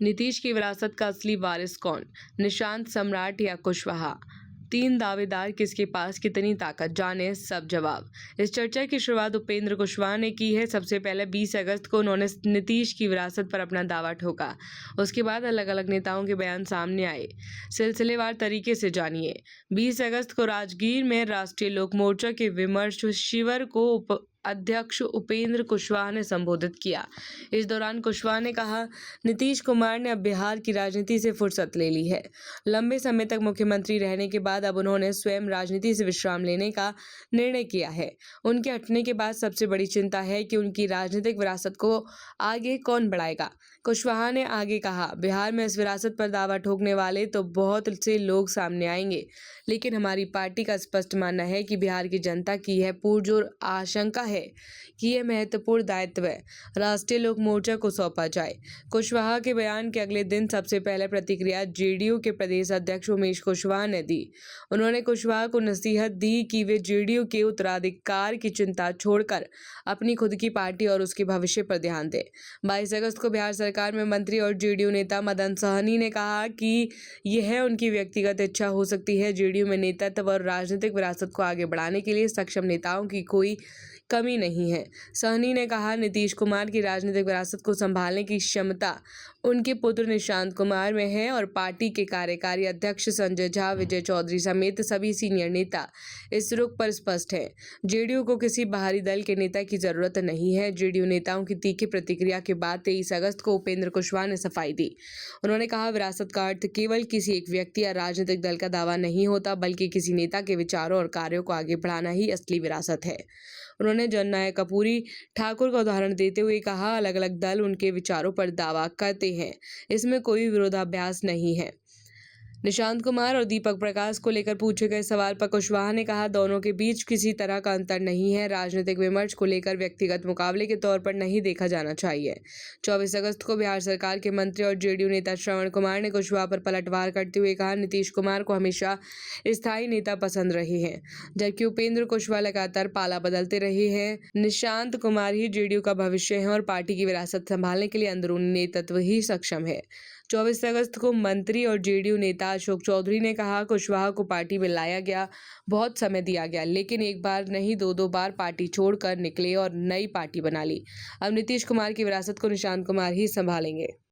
नीतीश की विरासत का असली वारिस कौन? निशांत, सम्राट या कुशवाहा? 3 दावेदार, किसके पास कितनी ताकत? जाने सब जवाब। इस चर्चा की शुरुआत उपेंद्र कुशवाहा ने की है। सबसे पहले 20 अगस्त को उन्होंने नीतीश की विरासत पर अपना दावा ठोका। उसके बाद अलग अलग नेताओं के बयान सामने आए। सिलसिलेवार तरीके से जानिए। 20 अगस्त को राजगीर में राष्ट्रीय लोक मोर्चा के विमर्श शिविर को अध्यक्ष उपेंद्र कुशवाहा ने संबोधित किया। इस दौरान कुशवाहा ने कहा, नीतीश कुमार ने अब बिहार की राजनीति से फुर्सत ले ली है। लंबे समय तक मुख्यमंत्री रहने के बाद अब उन्होंने स्वयं राजनीति से विश्राम लेने का निर्णय किया है। उनके हटने के बाद सबसे बड़ी चिंता है कि उनकी राजनीतिक विरासत को आगे कौन बढ़ाएगा। कुशवाहा ने आगे कहा, बिहार में इस विरासत पर दावा ठोकने वाले तो बहुत से लोग सामने आएंगे, लेकिन हमारी पार्टी का स्पष्ट मानना है कि बिहार की जनता की यह पुरजोर आशंका है कि यह महत्वपूर्ण दायित्व राष्ट्रीय लोक मोर्चा को सौंपा जाए। कुशवाहा के बयान के अगले दिन सबसे पहले प्रतिक्रिया जेडीयू के प्रदेश अध्यक्ष उमेश कुशवाहा ने दी। उन्होंने कुशवाहा को नसीहत दी कि वे जेडीयू के उत्तराधिकार की चिंता छोड़कर अपनी खुद की पार्टी और उसके भविष्य पर ध्यान दें। 22 अगस्त को बिहार सरकार में मंत्री और जेडीयू नेता मदन सहनी ने कहा कि यह उनकी व्यक्तिगत इच्छा हो सकती है। जेडीयू में नेतृत्व और राजनीतिक विरासत को आगे बढ़ाने के लिए सक्षम नेताओं की कोई कमी नहीं है। सहनी ने कहा, नीतीश कुमार की राजनीतिक विरासत को संभालने की क्षमता उनके पुत्र निशांत कुमार में है और पार्टी के कार्यकारी अध्यक्ष संजय झा, विजय चौधरी समेत सभी सीनियर नेता इस रुख पर स्पष्ट हैं। जेडीयू को किसी बाहरी दल के नेता की जरूरत नहीं है। जेडीयू नेताओं की तीखी प्रतिक्रिया के बाद 23 अगस्त को उपेंद्र कुशवाहा ने सफाई दी। उन्होंने कहा, विरासत का अर्थ केवल किसी एक व्यक्ति या राजनीतिक दल का दावा नहीं होता, बल्कि किसी नेता के विचारों और कार्यों को आगे बढ़ाना ही असली विरासत है। उन्होंने जननायक कर्पूरी ठाकुर का उदाहरण देते हुए कहा, अलग अलग दल उनके विचारों पर दावा करते हैं, इसमें कोई विरोधाभास नहीं है। निशांत कुमार और दीपक प्रकाश को लेकर पूछे गए सवाल पर कुशवाहा ने कहा, दोनों के बीच किसी तरह का अंतर नहीं है। राजनीतिक विमर्श को लेकर व्यक्तिगत मुकाबले के तौर पर नहीं देखा जाना चाहिए। 24 अगस्त को बिहार सरकार के मंत्री और जेडीयू नेता श्रवण कुमार ने कुशवाहा पर पलटवार करते हुए कहा, नीतीश कुमार को हमेशा स्थायी नेता पसंद रहे हैं, जबकि उपेंद्र कुशवाहा लगातार पाला बदलते रहे हैं। निशांत कुमार ही जेडीयू का भविष्य है और पार्टी की विरासत संभालने के लिए अंदरूनी नेतृत्व ही सक्षम है। 24 अगस्त को मंत्री और जेडीयू नेता अशोक चौधरी ने कहा, कुशवाहा को पार्टी में लाया गया, बहुत समय दिया गया, लेकिन एक बार नहीं 2-2 बार पार्टी छोड़कर निकले और नई पार्टी बना ली। अब नीतीश कुमार की विरासत को निशांत कुमार ही संभालेंगे।